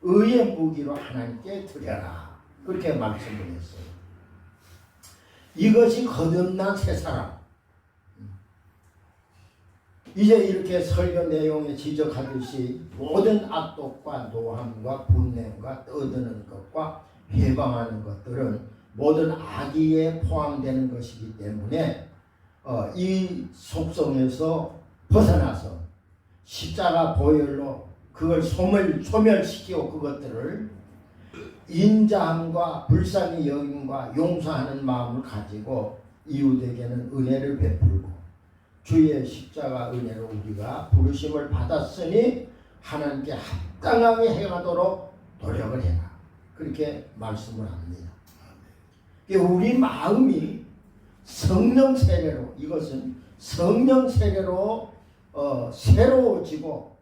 의의 무기로 하나님께 드려라. 그렇게 말씀을 했어요. 이것이 거듭난 새 사람. 이제 이렇게 설교 내용에 지적하듯이 모든 악독과 노함과 분냄과 떠드는 것과 해방하는 것들은 모든 악의에 포함되는 것이기 때문에 이 속성에서 벗어나서 십자가 보혈로 그걸 소멸시키고 그것들을 인자함과 불쌍히 여김과 용서하는 마음을 가지고 이웃에게는 은혜를 베풀고 주의 십자가 은혜로 우리가 부르심을 받았으니 하나님께 합당하게 행하도록 노력을 해라. 그렇게 말씀을 합니다. 우리 마음이 성령 세례로, 이것은 성령 세례로 새로워지고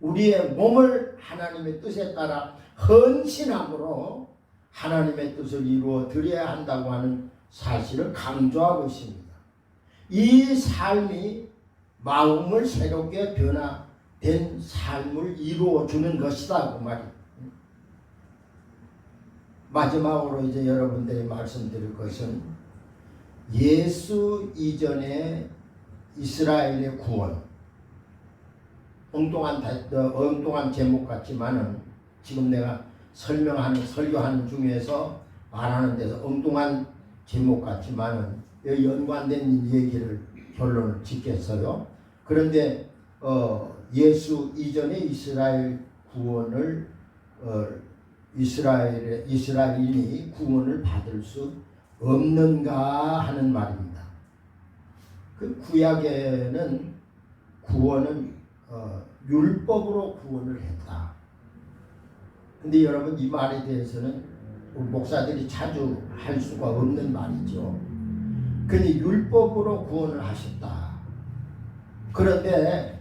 우리의 몸을 하나님의 뜻에 따라 헌신함으로 하나님의 뜻을 이루어 드려야 한다고 하는 사실을 강조하고 있습니다. 이 삶이 마음을 새롭게 변화된 삶을 이루어 주는 것이다 그 말이에요. 마지막으로 이제 여러분들이 말씀드릴 것은 예수 이전의 이스라엘의 구원. 엉뚱한 제목 같지만은 지금 내가 설교하는 중에서 말하는 데서 엉뚱한 제목 같지만은 연관된 얘기를 결론을 짓겠어요. 그런데 예수 이전의 이스라엘 구원을 이스라엘인이 구원을 받을 수 없는가 하는 말입니다. 그 구약에는 구원은 율법으로 구원을 했다. 근데 여러분 이 말에 대해서는 목사들이 자주 할 수가 없는 말이죠. 근데 율법으로 구원을 하셨다. 그런데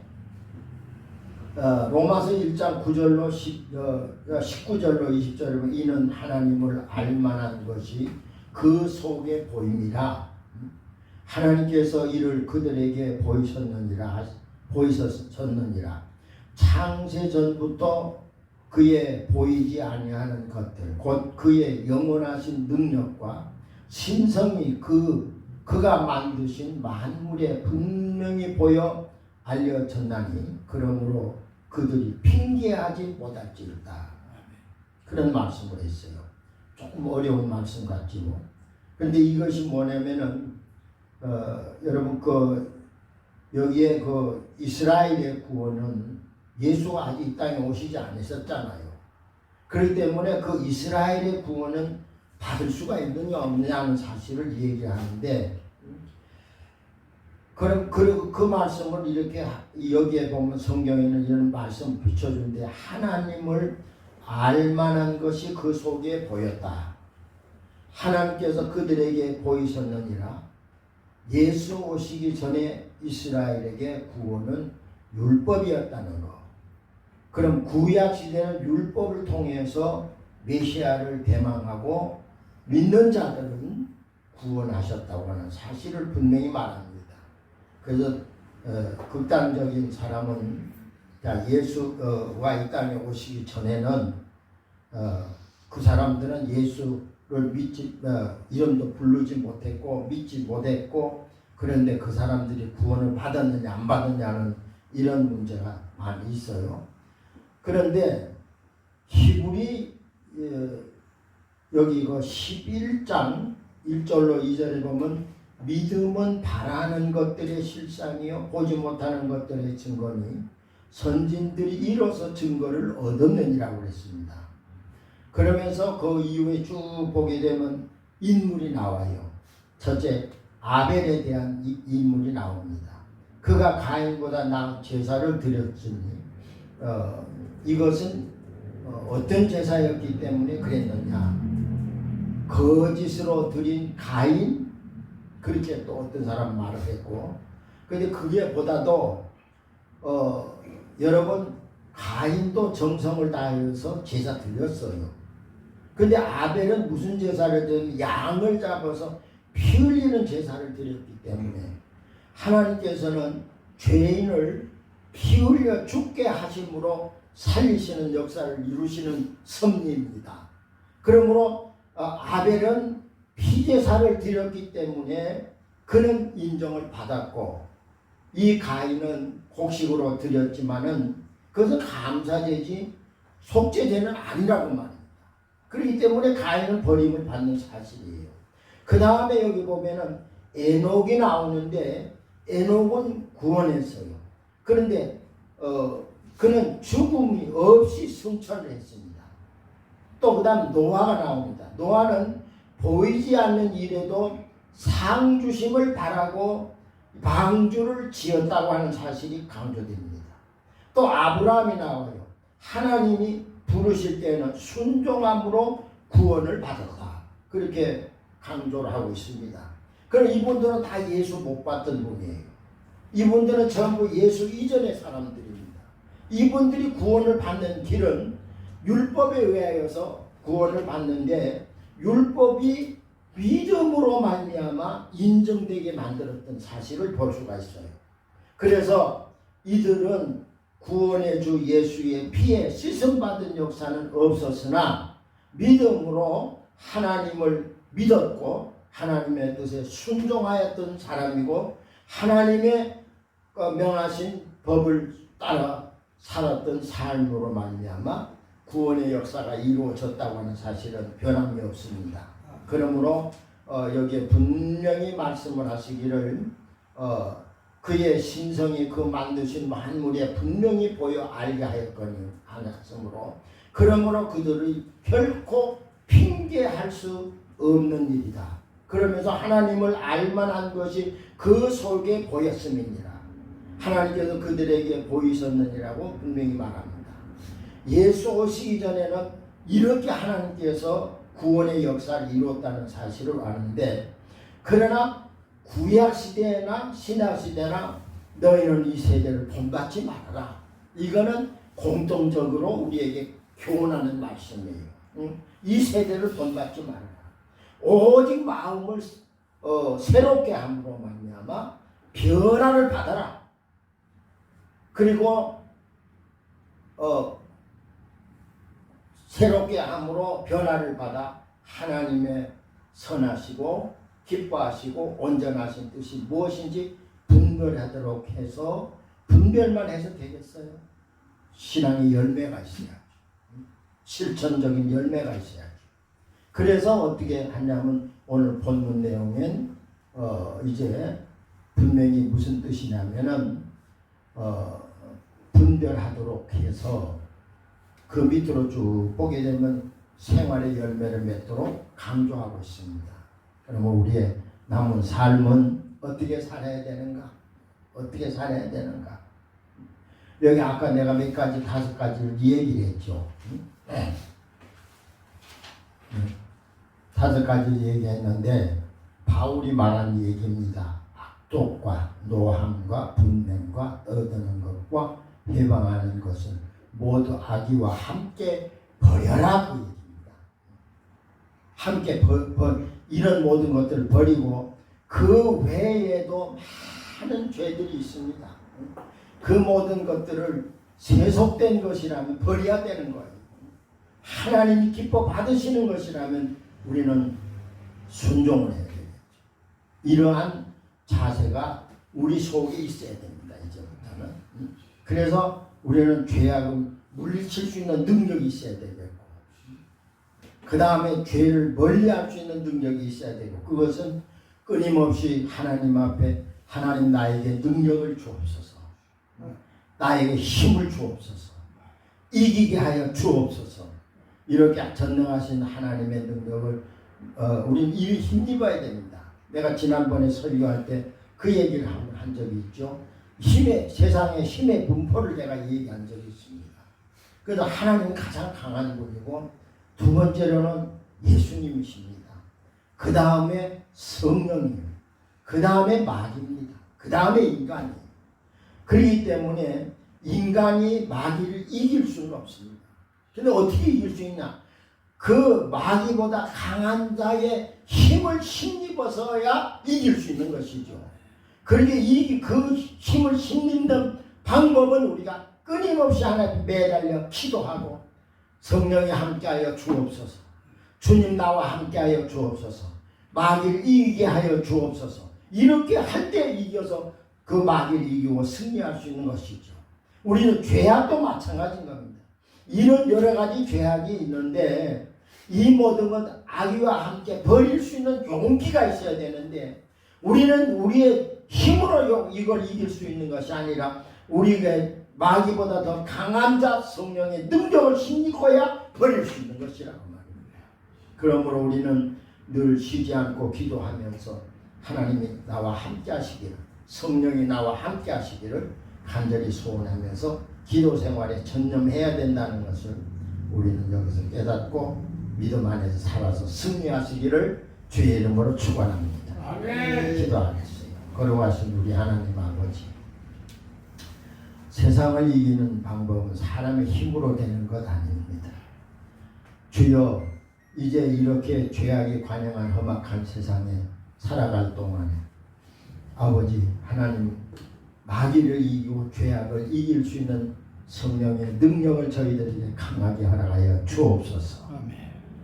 로마서 1장 9절로 19절로 20절에 보면 이는 하나님을 알만한 것이 그 속에 보임이라. 하나님께서 이를 그들에게 보이셨느니라. 창세 전부터 그의 보이지 아니하는 것들, 곧 그의 영원하신 능력과 신성이 그가 만드신 만물에 분명히 보여 알려졌나니 그러므로 그들이 핑계하지 못할지어다. 그런 말씀을 했어요. 조금 어려운 말씀 같지요. 그런데 이것이 뭐냐면은 여러분 여기에 이스라엘의 구원은 예수가 아직 이 땅에 오시지 않으셨잖아요. 그렇기 때문에 그 이스라엘의 구원은 받을 수가 있느냐 없느냐는 사실을 얘기하는데, 그럼 그 말씀을 이렇게 여기에 보면 성경에는 이런 말씀 비춰주는데 하나님을 알만한 것이 그 속에 보였다. 하나님께서 그들에게 보이셨느니라. 예수 오시기 전에 이스라엘에게 구원은 율법이었다는 것. 그럼 구약 시대는 율법을 통해서 메시아를 대망하고 믿는 자들은 구원하셨다고 하는 사실을 분명히 말합니다. 그래서 극단적인 사람은 예수가 이 땅에 오시기 전에는 그 사람들은 예수를 이름도 부르지 못했고 믿지 못했고, 그런데 그 사람들이 구원을 받았느냐 안 받았냐는 이런 문제가 많이 있어요. 그런데 히브리 여기 11장 1절로 2절에 보면 믿음은 바라는 것들의 실상이요 보지 못하는 것들의 증거니 선진들이 이로써 증거를 얻었느니라고 그랬습니다. 그러면서 그 이후에 쭉 보게 되면 인물이 나와요. 첫째, 아벨에 대한 인물이 나옵니다. 그가 가인보다 나은 제사를 드렸으니 이것은 어떤 제사였기 때문에 그랬느냐. 거짓으로 드린 가인, 그렇게 또 어떤 사람 말을 했고, 근데 그게 보다도 여러분 가인도 정성을 다해서 제사 드렸어요. 근데 아벨은 무슨 제사를 드렸냐면 양을 잡아서 피 흘리는 제사를 드렸기 때문에 하나님께서는 죄인을 피 흘려 죽게 하심으로 살리시는 역사를 이루시는 섭리입니다. 그러므로 아벨은 피제사를 드렸기 때문에 그는 인정을 받았고, 이 가인은 곡식으로 드렸지만은 그것은 감사제지 속죄제는 아니라고 말입니다. 그렇기 때문에 가인은 버림을 받는 사실이에요. 그 다음에 여기 보면은 에녹이 나오는데, 에녹은 구원했어요. 그런데 그는 죽음이 없이 승천을 했습니다. 또 그 다음 노아가 나옵니다. 노아는 보이지 않는 일에도 상주심을 바라고 방주를 지었다고 하는 사실이 강조됩니다. 또 아브라함이 나와요. 하나님이 부르실 때는 순종함으로 구원을 받았다, 그렇게 강조를 하고 있습니다. 그럼 이분들은 다 예수 못 받던 분이에요. 이분들은 전부 예수 이전의 사람들입니다. 이분들이 구원을 받는 길은 율법에 의하여서 구원을 받는데, 율법이 믿음으로 말미암아 인정되게 만들었던 사실을 볼 수가 있어요. 그래서 이들은 구원의 주 예수의 피에 씻음받은 역사는 없었으나 믿음으로 하나님을 믿었고 하나님의 뜻에 순종하였던 사람이고, 하나님의 명하신 법을 따라 살았던 삶으로 말미암아 구원의 역사가 이루어졌다고 하는 사실은 변함이 없습니다. 그러므로 여기에 분명히 말씀을 하시기를 그의 신성이 그 만드신 만물에 분명히 보여 알게 하였으므로, 그러므로 그들이 결코 핑계할 수 없는 일이다. 그러면서 하나님을 알만한 것이 그 속에 보였음이니라. 하나님께서 그들에게 보이셨느니라고 분명히 말합니다. 예수 오시기 전에는 이렇게 하나님께서 구원의 역사를 이루었다는 사실을 아는데, 그러나 구약시대나 신약시대나 너희는 이 세대를 본받지 말아라. 이거는 공통적으로 우리에게 교훈하는 말씀이에요. 이 세대를 본받지 말아라. 오직 마음을 새롭게 함으로 말미암아 변화를 받아라. 그리고 새롭게 함으로 변화를 받아 하나님의 선하시고 기뻐하시고 온전하신 뜻이 무엇인지 분별하도록 해서, 분별만 해서 되겠어요? 신앙의 열매가 있어야지. 실천적인 열매가 있어야지. 그래서 어떻게 하냐면 오늘 본문 내용은 이제 분명히 무슨 뜻이냐면은 분별하도록 해서 그 밑으로 쭉 보게 되면 생활의 열매를 맺도록 강조하고 있습니다. 그러면 우리의 남은 삶은 어떻게 살아야 되는가? 어떻게 살아야 되는가? 여기 아까 내가 몇 가지, 5가지를 얘기를 했죠. 5가지 얘기했는데 바울이 말한 얘기입니다. 악독과 노함과 분냄과 떠드는 것과 해방하는 것은 모두 악의와 함께 버려라, 그 얘기입니다. 함께 이런 모든 것들을 버리고, 그 외에도 많은 죄들이 있습니다. 그 모든 것들을 세속된 것이라면 버려야 되는 거예요. 하나님이 기뻐 받으시는 것이라면 우리는 순종을 해야 되겠죠. 이러한 자세가 우리 속에 있어야 됩니다, 이제부터는. 그래서 우리는 죄악을 물리칠 수 있는 능력이 있어야 되겠고, 그 다음에 죄를 멀리할 수 있는 능력이 있어야 되고, 그것은 끊임없이 하나님 앞에 하나님 나에게 능력을 주옵소서, 나에게 힘을 주옵소서, 이기게 하여 주옵소서, 이렇게 전능하신 하나님의 능력을 우리는 이 힘입어야 됩니다. 내가 지난번에 설교할 때 그 얘기를 한 적이 있죠. 세상의 힘의 분포를 내가 얘기한 적이 있습니다. 그래서 하나님은 가장 강한 분이고, 두 번째로는 예수님이십니다. 그 다음에 성령님, 그 다음에 마귀입니다. 그 다음에 인간이에요. 그렇기 때문에 인간이 마귀를 이길 수는 없습니다. 근데 어떻게 이길 수 있냐? 그 마귀보다 강한 자의 힘을 힘입어서야 이길 수 있는 것이죠. 그러게 그 힘을 힘입는 방법은 우리가 끊임없이 하나님 매달려 기도하고 성령이 함께하여 주옵소서. 주님 나와 함께하여 주옵소서. 마귀를 이기게 하여 주옵소서. 이렇게 할 때 이겨서 그 마귀를 이기고 승리할 수 있는 것이죠. 우리는 죄악도 마찬가지인 겁니다. 이런 여러 가지 죄악이 있는데 이 모든 것 악의와 함께 버릴 수 있는 용기가 있어야 되는데 우리는 우리의 힘으로 이걸 이길 수 있는 것이 아니라 우리가 마귀보다 더 강한 자 성령의 능력을 힘입어야 버릴 수 있는 것이라고 말입니다. 그러므로 우리는 늘 쉬지 않고 기도하면서 하나님이 나와 함께 하시기를, 성령이 나와 함께 하시기를 간절히 소원하면서 기도 생활에 전념해야 된다는 것을 우리는 여기서 깨닫고 믿음 안에서 살아서 승리하시기를 주의 이름으로 축원합니다. 아멘. 기도하겠어요. 거룩하신 우리 하나님 아버지, 세상을 이기는 방법은 사람의 힘으로 되는 것 아닙니다. 주여, 이제 이렇게 죄악이 관영한 험악한 세상에 살아갈 동안에 아버지 하나님, 마귀를 이기고 죄악을 이길 수 있는 성령의 능력을 저희들에게 강하게 허락하여 주옵소서. 아멘.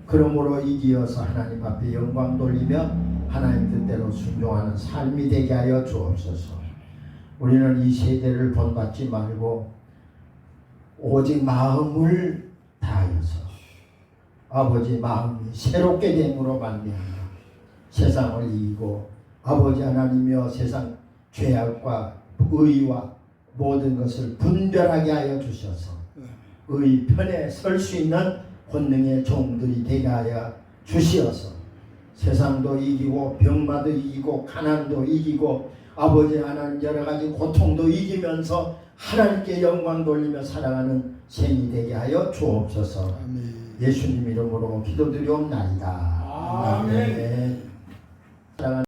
그러므로 이기어서 하나님 앞에 영광 돌리며 하나님 뜻대로 순종하는 삶이 되게 하여 주옵소서. 우리는 이 세대를 본받지 말고 오직 마음을 다하여서 아버지 마음이 새롭게 됨으로 말미암아 세상을 이기고 아버지 하나님이여 세상 죄악과 의와 모든 것을 분별하게 하여 주셔서 의 편에 설 수 있는 권능의 종들이 되게 하여 주시어서 세상도 이기고 병마도 이기고 가난도 이기고 아버지 하나님 여러 가지 고통도 이기면서 하나님께 영광 돌리며 살아가는 생이 되게 하여 주옵소서. 아멘. 예수님 이름으로 기도드리옵나이다. 아멘.